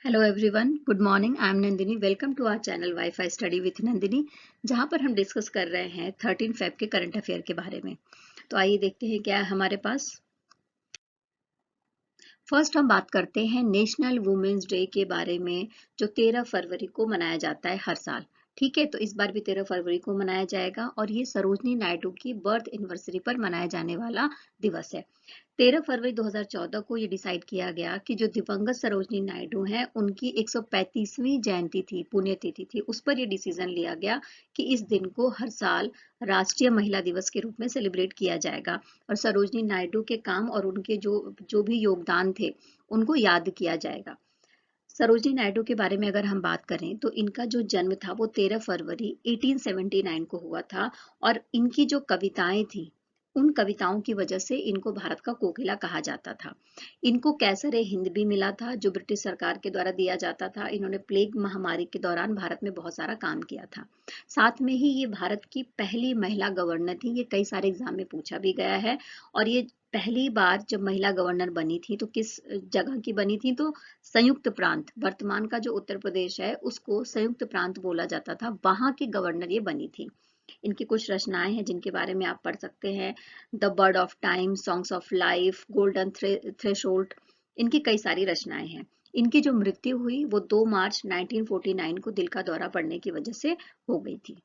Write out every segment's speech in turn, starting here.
Hello everyone, good morning. I am Nandini. Welcome to our channel WiFi study with Nandini, जहां पर हम discuss कर रहे हैं 13 फेब के करंट अफेयर के बारे में। तो आइए देखते हैं क्या है हमारे पास। फर्स्ट हम बात करते हैं नेशनल वुमेन्स डे के बारे में, जो 13 फरवरी को मनाया जाता है हर साल। ठीक है, तो इस बार भी 13 फरवरी को मनाया जाएगा और ये सरोजनी नायडू की बर्थ एनिवर्सरी पर मनाया जाने वाला दिवस है। 13 फरवरी 2014 को ये डिसाइड किया गया कि जो दिवंगत सरोजनी नायडू हैं उनकी 135वीं जयंती थी, पुण्यतिथि थी, उस पर ये डिसीजन लिया गया कि इस दिन को हर साल राष्ट्रीय महिला दिवस के रूप में सेलिब्रेट किया जाएगा और सरोजनी नायडू के काम और उनके जो जो भी योगदान थे उनको याद किया जाएगा। सरोजनी नायडू के बारे में अगर हम बात करें तो इनका जो जन्म था वो 13 फरवरी 1879 को हुआ था और इनकी जो कविताएं थी उन कविताओं की वजह से इनको भारत का कोकिला कहा जाता था। इनको कैसर ए हिंद भी मिला था जो ब्रिटिश सरकार के द्वारा दिया जाता था। इन्होंने प्लेग महामारी के दौरान भारत में बहुत सारा काम किया था। साथ में ही ये भारत की पहली महिला गवर्नर थी। ये कई सारे एग्जाम में पूछा भी गया है। और ये पहली बार जब महिला गवर्नर बनी थी तो किस जगह की बनी थी, तो संयुक्त प्रांत, वर्तमान का जो उत्तर प्रदेश है उसको संयुक्त प्रांत बोला जाता था, वहां की गवर्नर ये बनी थी। इनकी कुछ रचनाएं हैं जिनके बारे में आप पढ़ सकते हैं। The bird of time, songs of life, golden threshold, इनकी कई सारी रचनाएं हैं। इनकी जो मृत्यु हुई वो 2 मार्च 1949 को दिल का दौरा पड़ने की वजह से हो गई थी।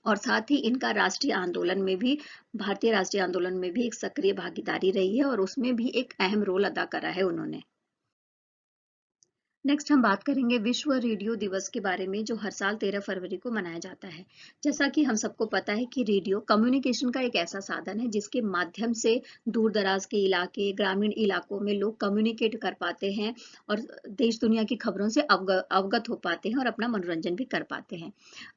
और साथ ही इनका राष्ट्रीय आंदोलन में भी, भारतीय राष्ट्रीय आंदोलन में भी एक सक्रिय भागीदारी रही है और उसमें भी एक अहम रोल अदा करा है उन्होंने। नेक्स्ट हम बात करेंगे विश्व रेडियो दिवस के बारे में, जो हर साल 13 फरवरी को मनाया जाता है। जैसा कि हम सबको पता है कि रेडियो कम्युनिकेशन का एक ऐसा साधन है जिसके माध्यम से दूर दराज के इलाके, ग्रामीण इलाकों में लोग कम्युनिकेट कर पाते हैं और देश दुनिया की खबरों से अवगत हो पाते हैं और अपना मनोरंजन भी कर पाते हैं।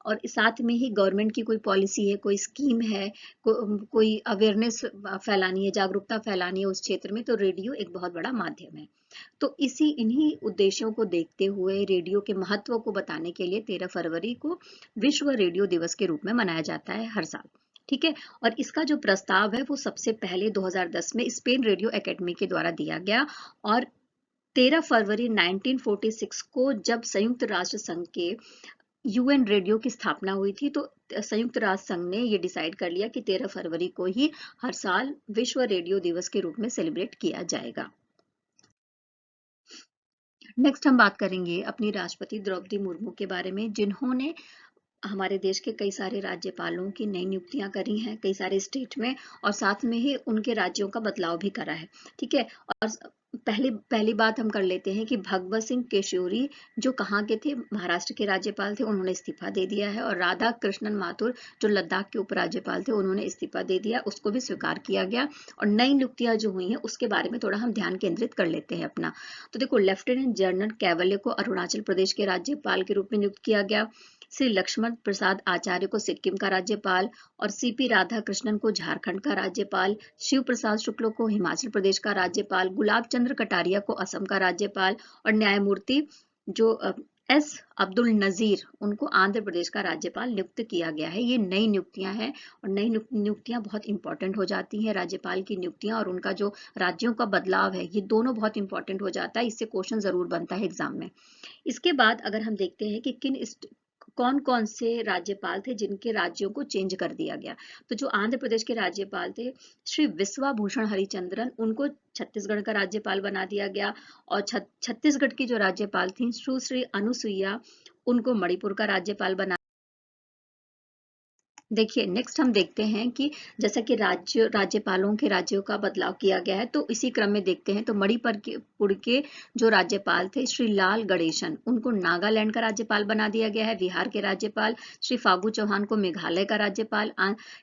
और साथ में ही गवर्नमेंट की कोई पॉलिसी है, कोई स्कीम है, कोई अवेयरनेस फैलानी है, जागरूकता फैलानी है उस क्षेत्र में, तो रेडियो एक बहुत बड़ा माध्यम है। तो इन्हीं उद्देश्यों को देखते हुए, रेडियो के महत्व को बताने के लिए 13 फरवरी को विश्व रेडियो दिवस के रूप में मनाया जाता है हर साल। ठीक है, और इसका जो प्रस्ताव है वो सबसे पहले 2010 में स्पेन रेडियो एकेडमी के द्वारा दिया गया। और 13 फरवरी 1946 को जब संयुक्त राष्ट्र संघ के यूएन रेडियो की स्थापना हुई थी, तो संयुक्त राष्ट्र संघ ने ये डिसाइड कर लिया कि 13 फरवरी को ही हर साल विश्व रेडियो दिवस के रूप में सेलिब्रेट किया जाएगा। नेक्स्ट हम बात करेंगे अपनी राष्ट्रपति द्रौपदी मुर्मू के बारे में, जिन्होंने हमारे देश के कई सारे राज्यपालों की नई नियुक्तियां करी हैं कई सारे स्टेट में, और साथ में ही उनके राज्यों का बदलाव भी करा है। ठीक है, और पहली पहली बात हम कर लेते हैं कि भगवत सिंह केशोरी, जो कहाँ के थे, महाराष्ट्र के राज्यपाल थे, उन्होंने इस्तीफा दे दिया है। और राधा कृष्णन माथुर, जो लद्दाख के उपराज्यपाल थे, उन्होंने इस्तीफा दे दिया, उसको भी स्वीकार किया गया। और नई नियुक्तियां जो हुई हैं उसके बारे में थोड़ा हम ध्यान केंद्रित कर लेते हैं अपना। तो देखो, लेफ्टिनेंट जनरल कैवल्य को अरुणाचल प्रदेश के राज्यपाल के रूप में नियुक्त किया गया। श्री लक्ष्मण प्रसाद आचार्य को सिक्किम का राज्यपाल, और सीपी राधाकृष्णन को झारखंड का राज्यपाल, शिव प्रसाद शुक्ल को हिमाचल प्रदेश का राज्यपाल, गुलाब चंद्र कटारिया को असम का राज्यपाल, और न्यायमूर्ति जो एस अब्दुल नजीर, उनको आंध्र प्रदेश का राज्यपाल नियुक्त किया गया है। ये नई नियुक्तियां हैं और नई नियुक्तियां बहुत इंपॉर्टेंट हो जाती हैं। राज्यपाल की नियुक्तियां और उनका जो राज्यों का बदलाव है, ये दोनों बहुत इंपॉर्टेंट हो जाता है। इससे क्वेश्चन जरूर बनता है एग्जाम में। इसके बाद अगर हम देखते हैं कि कौन कौन से राज्यपाल थे जिनके राज्यों को चेंज कर दिया गया, तो जो आंध्र प्रदेश के राज्यपाल थे श्री विश्वाभूषण हरिचंद्रन, उनको छत्तीसगढ़ का राज्यपाल बना दिया गया। और छत्तीसगढ़ की जो राज्यपाल थी सुश्री अनुसुईया, उनको मणिपुर का राज्यपाल बना। देखिए, नेक्स्ट हम देखते हैं कि जैसा कि राज्यपालों के राज्यों का बदलाव किया गया है, तो इसी क्रम में देखते हैं तो मणिपुर के जो राज्यपाल थे श्री लाल गणेशन, उनको नागालैंड का राज्यपाल बना दिया गया है। बिहार के राज्यपाल श्री फागू चौहान को मेघालय का राज्यपाल,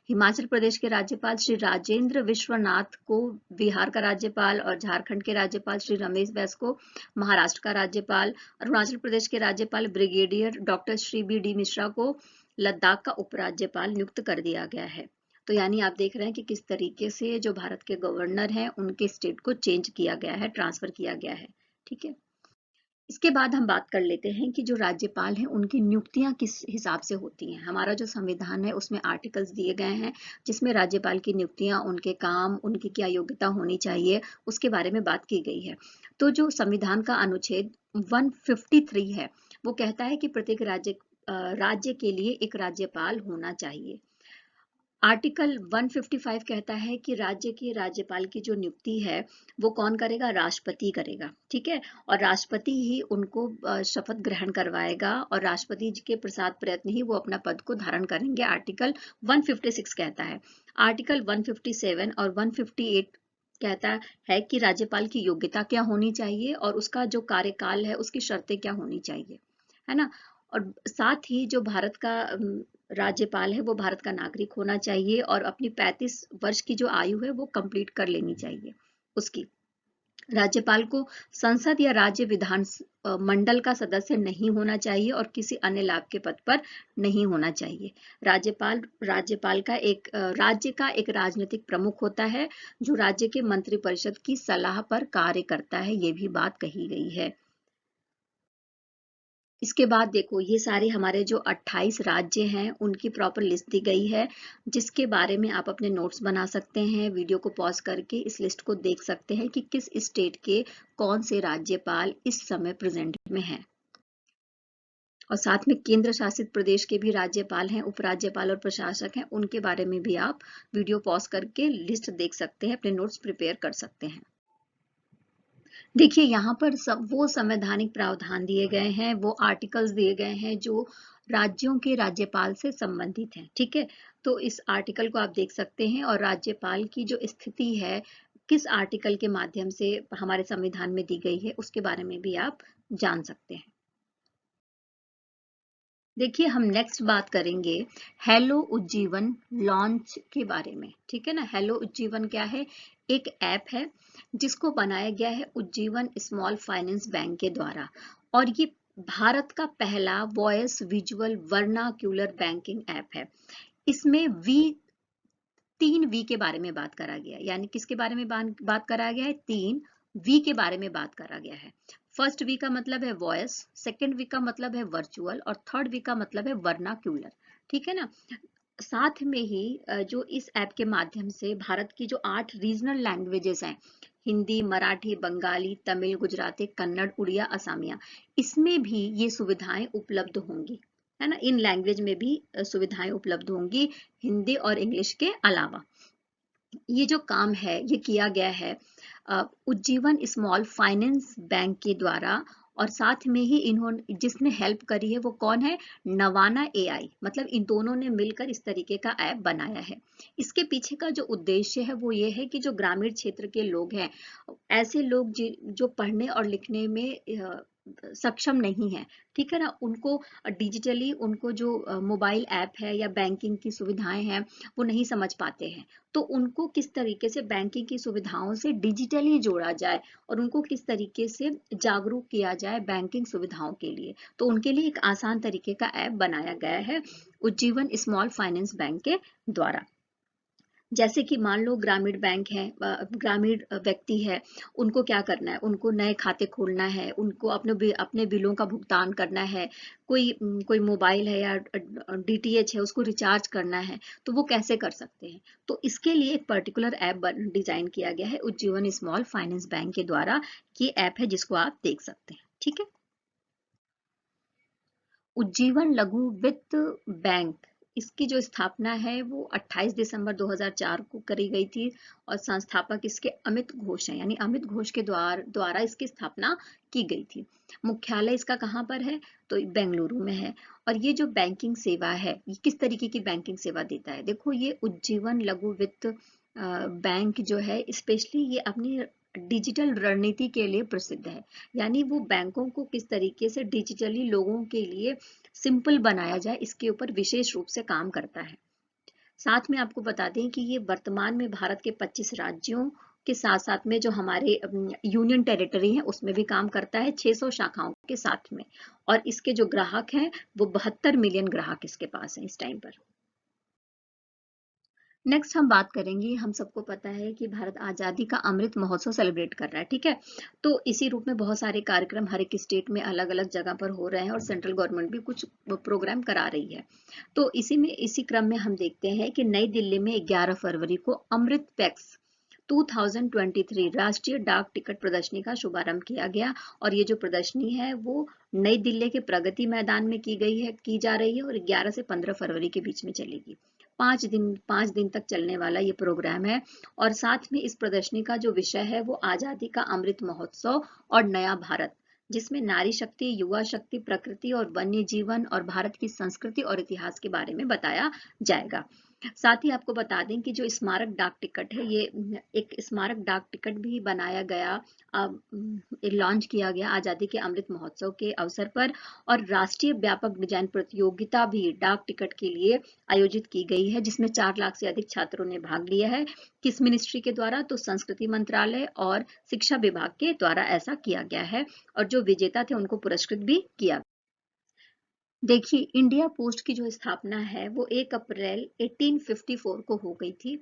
हिमाचल प्रदेश के राज्यपाल श्री राजेंद्र विश्वनाथ को बिहार का राज्यपाल, और झारखंड के राज्यपाल श्री रमेश बैस को महाराष्ट्र का राज्यपाल, अरुणाचल प्रदेश के राज्यपाल brigadier doctor Shri B D Mishra को लद्दाख का उपराज्यपाल नियुक्त कर दिया गया है। तो यानी आप देख रहे हैं कि किस तरीके से जो भारत के गवर्नर हैं उनके स्टेट को चेंज किया गया है, ट्रांसफर किया गया है। ठीक है, इसके बाद हम बात कर लेते हैं कि जो राज्यपाल हैं उनकी नियुक्तियां किस हिसाब से होती हैं। हमारा जो संविधान है उसमें आर्टिकल्स दिए गए हैं जिसमें राज्यपाल की नियुक्तियां, उनके काम, उनकी क्या योग्यता होनी चाहिए, उसके बारे में बात की गई है। तो जो संविधान का अनुच्छेद 153 है वो कहता है कि प्रत्येक राज्य के लिए एक राज्यपाल होना चाहिए। आर्टिकल 155 कहता है कि राज्य के राज्यपाल की जो नियुक्ति है वो कौन करेगा, राष्ट्रपति करेगा, ठीक है। और राष्ट्रपति ही उनको शपथ ग्रहण करवाएगा और राष्ट्रपति जी के प्रसाद प्रयत्न ही वो अपना पद को धारण करेंगे, आर्टिकल 156 कहता है। आर्टिकल 157 और 158 कहता है कि राज्यपाल की योग्यता क्या होनी चाहिए और उसका जो कार्यकाल है उसकी शर्तें क्या होनी चाहिए, है ना। और साथ ही जो भारत का राज्यपाल है वो भारत का नागरिक होना चाहिए और अपनी 35 वर्ष की जो आयु है वो कंप्लीट कर लेनी चाहिए उसकी। राज्यपाल को संसद या राज्य विधान मंडल का सदस्य नहीं होना चाहिए और किसी अन्य लाभ के पद पर नहीं होना चाहिए। राज्यपाल का राज्य का एक राजनीतिक प्रमुख होता है जो राज्य के मंत्रिपरिषद की सलाह पर कार्य करता है, ये भी बात कही गई है। इसके बाद देखो ये सारे हमारे जो 28 राज्य हैं उनकी प्रॉपर लिस्ट दी गई है जिसके बारे में आप अपने नोट्स बना सकते हैं, वीडियो को पॉज करके इस लिस्ट को देख सकते हैं कि किस स्टेट के कौन से राज्यपाल इस समय प्रेजेंट में हैं। और साथ में केंद्र शासित प्रदेश के भी राज्यपाल हैं, उपराज्यपाल और प्रशासक हैं, उनके बारे में भी आप वीडियो पॉज करके लिस्ट देख सकते हैं, अपने नोट्स प्रिपेयर कर सकते हैं। देखिए यहाँ पर सब वो संवैधानिक प्रावधान दिए गए हैं, वो आर्टिकल्स दिए गए हैं जो राज्यों के राज्यपाल से संबंधित हैं, ठीक है। तो इस आर्टिकल को आप देख सकते हैं और राज्यपाल की जो स्थिति है किस आर्टिकल के माध्यम से हमारे संविधान में दी गई है उसके बारे में भी आप जान सकते हैं। देखिए हम नेक्स्ट बात करेंगे हेलो उज्जीवन लॉन्च के बारे में, ठीक है ना। हेलो उज्जीवन क्या है, एक ऐप है जिसको बनाया गया है उज्जीवन स्मॉल फाइनेंस बैंक के द्वारा और ये भारत का पहला voice visual vernacular banking app है। इसमें 3 V के बारे में बात करा गया है, यानी किसके बारे में बात करा गया है, 3 V के बारे में बात करा गया है। फर्स्ट वी का मतलब है वॉइस, सेकंड वी का मतलब है वर्चुअल और थर्ड वी का मतलब है वर्नाक्यूलर, ठीक है ना। साथ में ही जो इस ऐप के माध्यम से भारत की जो 8 रीजनल लैंग्वेजेस हैं, हिंदी, मराठी, बंगाली, तमिल, गुजराती, कन्नड़, उड़िया, असमिया, इसमें भी ये सुविधाएं उपलब्ध होंगी, है ना। इन लैंग्वेज में भी सुविधाएं उपलब्ध होंगी हिंदी और इंग्लिश के अलावा। ये जो काम है ये किया गया है उज्जीवन स्मॉल फाइनेंस बैंक के द्वारा और साथ में ही इन्होंने जिसने हेल्प करी है वो कौन है, नवाना एआई, मतलब इन दोनों ने मिलकर इस तरीके का ऐप बनाया है। इसके पीछे का जो उद्देश्य है वो ये है कि जो ग्रामीण क्षेत्र के लोग हैं, ऐसे लोग जो पढ़ने और लिखने में सक्षम नहीं है, ठीक है ना, उनको डिजिटली उनको जो मोबाइल ऐप है या बैंकिंग की सुविधाएं हैं वो नहीं समझ पाते हैं, तो उनको किस तरीके से बैंकिंग की सुविधाओं से डिजिटली जोड़ा जाए और उनको किस तरीके से जागरूक किया जाए बैंकिंग सुविधाओं के लिए, तो उनके लिए एक आसान तरीके का ऐप बनाया गया है उज्जीवन स्मॉल फाइनेंस बैंक के द्वारा। जैसे कि मान लो ग्रामीण बैंक है, ग्रामीण व्यक्ति है, उनको क्या करना है, उनको नए खाते खोलना है, उनको अपने बिलों का भुगतान करना है, कोई मोबाइल है या डीटीएच है उसको रिचार्ज करना है, तो वो कैसे कर सकते हैं। तो इसके लिए एक पर्टिकुलर ऐप डिजाइन किया गया है उज्जीवन स्मॉल फाइनेंस बैंक के द्वारा। ये ऐप है जिसको आप देख सकते हैं, ठीक है। उज्जीवन लघु वित्त बैंक, इसकी जो स्थापना है वो 28 दिसंबर 2004 को करी गई थी और संस्थापक इसके अमित घोष हैं, यानी अमित घोष के द्वारा इसकी स्थापना की गई थी। मुख्यालय इसका कहाँ पर है, तो बेंगलुरु में है। और ये जो बैंकिंग सेवा है ये किस तरीके की बैंकिंग सेवा देता है, देखो ये उज्जीवन लघु वित्त बैंक जो है स्पेशली ये अपनी डिजिटल रणनीति के लिए प्रसिद्ध है, यानी वो बैंकों को किस तरीके से डिजिटली लोगों के लिए सिंपल बनाया जाए इसके ऊपर विशेष रूप से काम करता है। साथ में आपको बता दें कि ये वर्तमान में भारत के 25 राज्यों के साथ साथ में जो हमारे यूनियन टेरिटरी है उसमें भी काम करता है 600 शाखाओं के साथ में। और इसके जो ग्राहक हैं वो 72 मिलियन ग्राहक इसके पास हैं इस टाइम पर। नेक्स्ट हम बात करेंगे, हम सबको पता है कि भारत आज़ादी का अमृत महोत्सव सेलिब्रेट कर रहा है, ठीक है। तो इसी रूप में बहुत सारे कार्यक्रम हर एक स्टेट में अलग अलग जगह पर हो रहे हैं और सेंट्रल गवर्नमेंट भी कुछ प्रोग्राम करा रही है। तो इसी क्रम में हम देखते हैं कि नई दिल्ली में 11 फरवरी को अमृत पैक्स 2023 राष्ट्रीय डाक टिकट प्रदर्शनी का शुभारंभ किया गया। और ये जो प्रदर्शनी है वो नई दिल्ली के प्रगति मैदान में की जा रही है और 11 से 15 फरवरी के बीच में चलेगी। 5 दिन तक चलने वाला ये प्रोग्राम है। और साथ में इस प्रदर्शनी का जो विषय है वो आजादी का अमृत महोत्सव और नया भारत, जिसमें नारी शक्ति, युवा शक्ति, प्रकृति और वन्य जीवन और भारत की संस्कृति और इतिहास के बारे में बताया जाएगा। साथ ही आपको बता दें कि जो स्मारक डाक टिकट है, ये एक स्मारक डाक टिकट भी बनाया गया, लॉन्च किया गया आजादी के अमृत महोत्सव के अवसर पर। और राष्ट्रीय व्यापक डिजाइन प्रतियोगिता भी डाक टिकट के लिए आयोजित की गई है, जिसमें 4 लाख से अधिक छात्रों ने भाग लिया है। किस मिनिस्ट्री के द्वारा? तो संस्कृति मंत्रालय और शिक्षा विभाग के द्वारा ऐसा किया गया है। और जो विजेता थे उनको पुरस्कृत भी किया। देखिए, इंडिया पोस्ट की जो स्थापना है वो 1 अप्रैल 1854 को हो गई थी।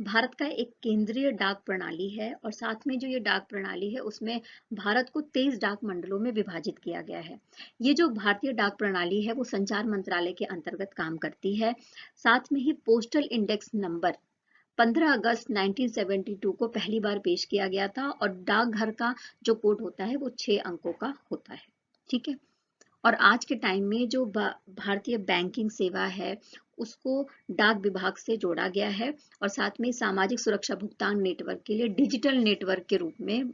भारत का एक केंद्रीय डाक प्रणाली है और साथ में जो ये डाक प्रणाली है उसमें भारत को 23 डाक मंडलों में विभाजित किया गया है। ये जो भारतीय डाक प्रणाली है वो संचार मंत्रालय के अंतर्गत काम करती है। साथ में ही पोस्टल इंडेक्स नंबर 15 अगस्त 1972 को पहली बार पेश किया गया था और डाकघर का जो कोड होता है वो 6 अंकों का होता है, ठीक है। और आज के टाइम में जो भारतीय बैंकिंग सेवा है उसको डाक विभाग से जोड़ा गया है। और साथ में सामाजिक सुरक्षा भुगतान नेटवर्क के लिए डिजिटल नेटवर्क के रूप में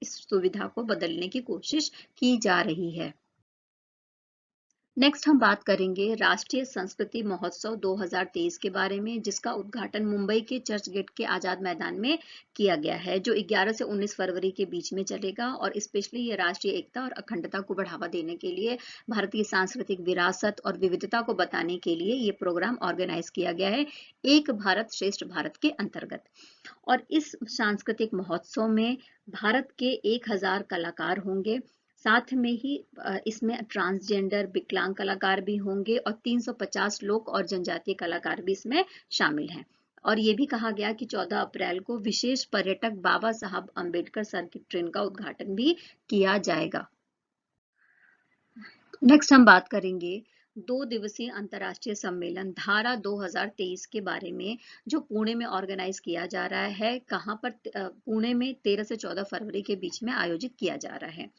इस सुविधा को बदलने की कोशिश की जा रही है। नेक्स्ट हम बात करेंगे राष्ट्रीय संस्कृति महोत्सव 2023 के बारे में, जिसका उद्घाटन मुंबई के चर्च गेट के आजाद मैदान में किया गया है, जो 11 से 19 फरवरी के बीच में चलेगा। और स्पेशली ये राष्ट्रीय एकता और अखंडता को बढ़ावा देने के लिए, भारतीय सांस्कृतिक विरासत और विविधता को बताने के लिए ये प्रोग्राम ऑर्गेनाइज किया गया है, एक भारत श्रेष्ठ भारत के अंतर्गत। और इस सांस्कृतिक महोत्सव में भारत के 1000 कलाकार होंगे। साथ में ही इसमें ट्रांसजेंडर विकलांग कलाकार भी होंगे और 350 लोक और जनजातीय कलाकार भी इसमें शामिल हैं। और ये भी कहा गया कि 14 अप्रैल को विशेष पर्यटक बाबा साहब अम्बेडकर सर्किट ट्रेन का उद्घाटन भी किया जाएगा। नेक्स्ट हम बात करेंगे 2 दिवसीय अंतर्राष्ट्रीय सम्मेलन धारा 2023 के बारे में, जो पुणे में ऑर्गेनाइज किया जा रहा है। कहाँ पर? पुणे में 13 से 14 फरवरी के बीच में आयोजित किया जा रहा है।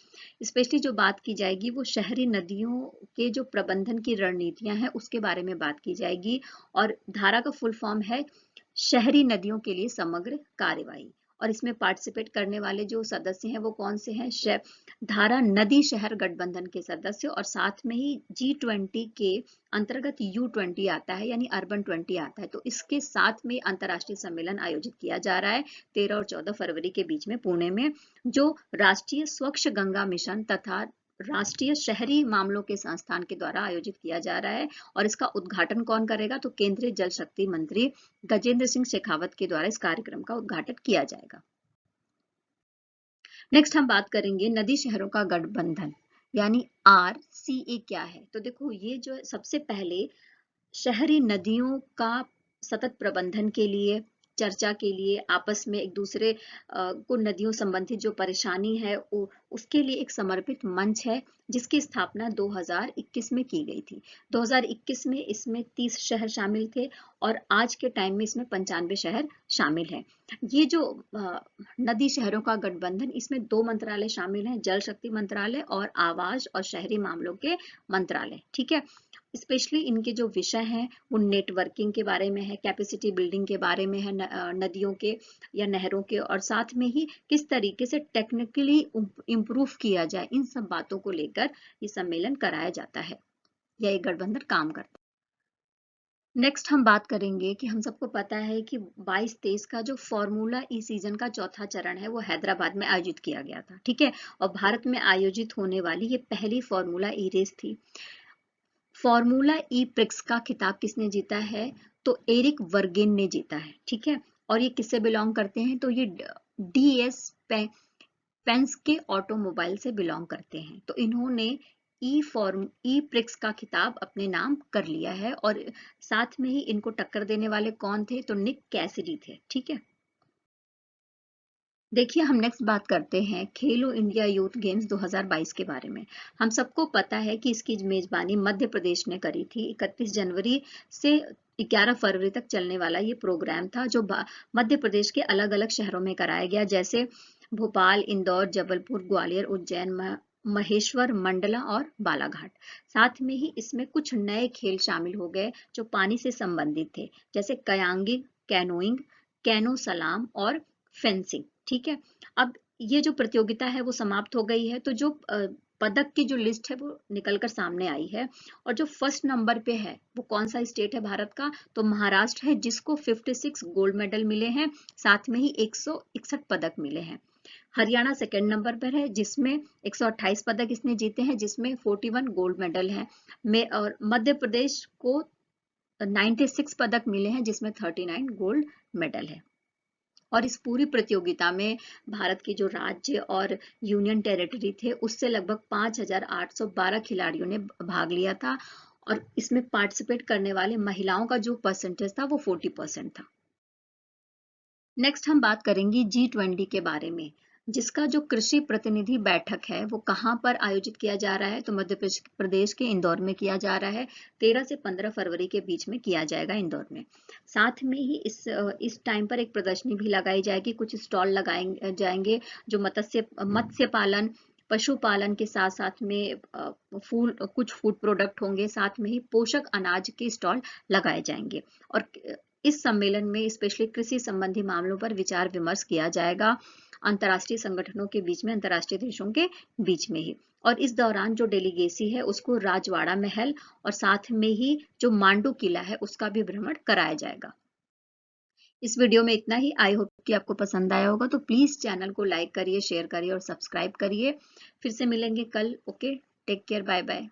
स्पेशली जो बात की जाएगी वो शहरी नदियों के जो प्रबंधन की रणनीतियां हैं उसके बारे में बात की जाएगी। और धारा का फुल फॉर्म है शहरी नदियों के लिए समग्र कार्यवाही। और इसमें पार्टिसिपेट करने वाले जो सदस्य हैं वो कौन से हैं? धारा नदी शहर गठबंधन के सदस्य, और साथ में ही G20 के अंतर्गत U20 आता है, यानी अर्बन 20 आता है। तो इसके साथ में अंतर्राष्ट्रीय सम्मेलन आयोजित किया जा रहा है 13 और 14 फरवरी के बीच में पुणे में, जो राष्ट्रीय स्वच्छ गंगा मिशन तथा राष्ट्रीय शहरी मामलों के संस्थान के द्वारा आयोजित किया जा रहा है। और इसका उद्घाटन कौन करेगा? तो केंद्रीय जल शक्ति मंत्री गजेंद्र सिंह शेखावत के द्वारा इस कार्यक्रम का उद्घाटन किया जाएगा। नेक्स्ट हम बात करेंगे नदी शहरों का गठबंधन, यानी RCA क्या है। तो देखो, ये जो सबसे पहले शहरी नदियों का सतत प्रबंधन के लिए, चर्चा के लिए, आपस में एक दूसरे को नदियों संबंधित जो परेशानी है उसके लिए एक समर्पित मंच है, जिसकी स्थापना 2021 में की गई थी। 2021 में इसमें 30 शहर शामिल थे और आज के टाइम में इसमें 95 शहर शामिल हैं। ये जो नदी शहरों का गठबंधन, इसमें 2 मंत्रालय शामिल हैं, जल शक्ति मंत्रालय और आवास और शहरी मामलों के मंत्रालय, ठीक है। स्पेशली इनके जो विषय हैं वो नेटवर्किंग के बारे में है, कैपेसिटी बिल्डिंग के बारे में है, नदियों के या नहरों के, और साथ में ही किस तरीके से टेक्निकली इम्प्रूव किया जाए, इन सब बातों को लेकर ये सम्मेलन कराया जाता है या ये गठबंधन काम करता है। नेक्स्ट हम बात करेंगे कि हम सबको पता है कि 22-23 का जो फॉर्मूला ई सीजन का चौथा चरण है वो हैदराबाद में आयोजित किया गया था, ठीक है। और भारत में आयोजित होने वाली ये पहली फॉर्मूला ई रेस थी। फॉर्मूला ई प्रिक्स का खिताब किसने जीता है? तो एरिक वर्गेन ने जीता है, ठीक है। और ये किससे बिलोंग करते हैं? तो ये DS पेंस्के ऑटोमोबाइल से बिलोंग करते हैं। तो इन्होंने ई प्रिक्स का खिताब अपने नाम कर लिया है। और साथ में ही इनको टक्कर देने वाले कौन थे, तो निक कैसिडी थे। ठीक है, देखिए हम नेक्स्ट बात करते हैं खेलो इंडिया यूथ गेम्स 2022 के बारे में। हम सबको पता है कि इसकी मेजबानी मध्य प्रदेश ने करी थी। 31 जनवरी से 11 फरवरी तक चलने वाला ये प्रोग्राम था, जो मध्य प्रदेश के अलग अलग शहरों में कराया गया, जैसे भोपाल, इंदौर, जबलपुर, ग्वालियर, उज्जैन, महेश्वर, मंडला और बालाघाट। साथ में ही इसमें कुछ नए खेल शामिल हो गए जो पानी से संबंधित थे, जैसे कयांगिंग, कैनोइंग, कैनो सलाम और फेंसिंग। ठीक है, अब ये जो प्रतियोगिता है वो समाप्त हो गई है, तो जो पदक की जो लिस्ट है वो निकल कर सामने आई है। और जो फर्स्ट नंबर पे है वो कौन सा स्टेट है भारत का, तो महाराष्ट्र है, जिसको 56 गोल्ड मेडल मिले हैं, साथ में ही 161 पदक मिले हैं। हरियाणा सेकंड नंबर पर है, जिसमें 128 पदक इसने जीते हैं, जिसमें 41 गोल्ड मेडल है। और मध्य प्रदेश को 96 पदक मिले हैं, जिसमें 39 गोल्ड मेडल है। और इस पूरी प्रतियोगिता में भारत के जो राज्य और यूनियन टेरिटरी थे, उससे लगभग 5,812 खिलाड़ियों ने भाग लिया था। और इसमें पार्टिसिपेट करने वाले महिलाओं का जो परसेंटेज था वो 40% था। नेक्स्ट हम बात करेंगे G20 के बारे में, जिसका जो कृषि प्रतिनिधि बैठक है वो कहाँ पर आयोजित किया जा रहा है, तो मध्य प्रदेश के इंदौर में किया जा रहा है। 13 से 15 फरवरी के बीच में किया जाएगा इंदौर में। साथ में ही इस टाइम पर एक प्रदर्शनी भी लगाई जाएगी, कुछ स्टॉल लगाए जाएंगे, जो मत्स्य पालन, पशुपालन के साथ साथ में कुछ फूड प्रोडक्ट होंगे, साथ में ही पोषक अनाज के स्टॉल लगाए जाएंगे। और इस सम्मेलन में स्पेशली कृषि संबंधी मामलों पर विचार विमर्श किया जाएगा, अंतर्राष्ट्रीय संगठनों के बीच में, अंतर्राष्ट्रीय देशों के बीच में ही। और इस दौरान जो डेलीगेसी है उसको राजवाड़ा महल और साथ में ही जो मांडू किला है उसका भी भ्रमण कराया जाएगा। इस वीडियो में इतना ही। आई होप कि आपको पसंद आया होगा, तो प्लीज चैनल को लाइक करिए, शेयर करिए और सब्सक्राइब करिए। फिर से मिलेंगे कल। Okay, take care, bye bye.